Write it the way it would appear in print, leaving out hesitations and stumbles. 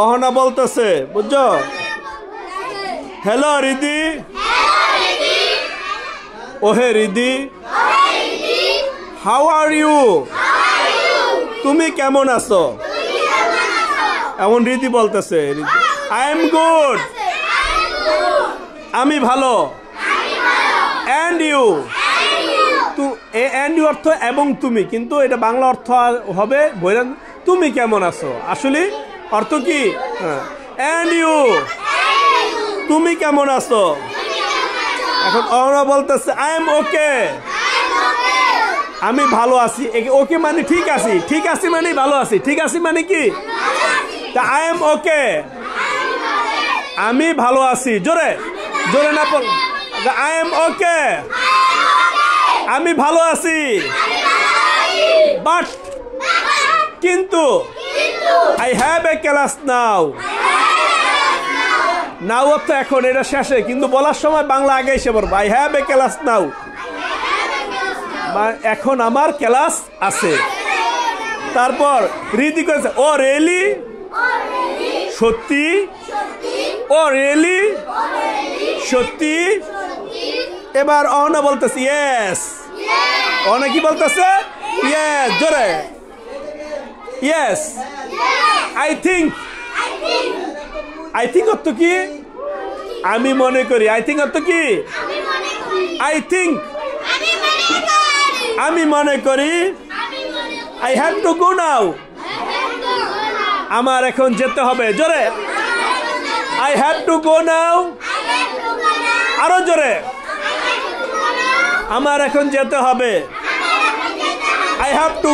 অহনা বলতেছে, বুঝছো? হ্যালো রিদি। ওহে রিদি, হাউ আর ইউ? তুমি কেমন আছো? এমন রিদি বলতেছে। I am good. আমি ভালো। And you? অ্যান্ড ইউ অর্থ এবং তুমি, কিন্তু এটা বাংলা অর্থ হবে তুমি কেমন আছো। আসলে অর্থ কি? অ্যান্ড ইউ, তুমি কেমন আছো? এখন ওরা বলতেছে আই এম ওকে। আমি ভালো আছি। ওকে মানে ঠিক আছি, ঠিক আছি মানে ভালো আছি, ঠিক আছি মানে কি? আই এম ওকে, আমি ভালো আছি। জোরে জোরে না বল, আই এম ওকে, আমি ভালো আছি। বাট, কিন্তু, আই হ্যাভ এ ক্লাস নাও। নাও অর্থ এখন, এটা শেষে, কিন্তু বলার সময় বাংলা আগে এসে পড়বো। আই হ্যাভ এ ক্লাস নাও, এখন আমার ক্লাস আছে। তারপর রীতি করেছে ও রিয়েলি, সত্যি। ও রিয়েলি, সত্যি। এবার অহনা বলতেছে ইয়েস। অহনা কি বলতেছে? ইয়েস, জোরে। Yes, I think. I think অর্থ কি? আমি মনে করি। আই থিঙ্ক অর্থ কি? আই থিঙ্ক, আমি মনে করি। আই হ্যাভ টু গো নাও, আমার এখন যেতে হবে। জোরে, আই হ্যাভ টু গো নাও। আরো জোরে, আমার এখন যেতে হবে। I have to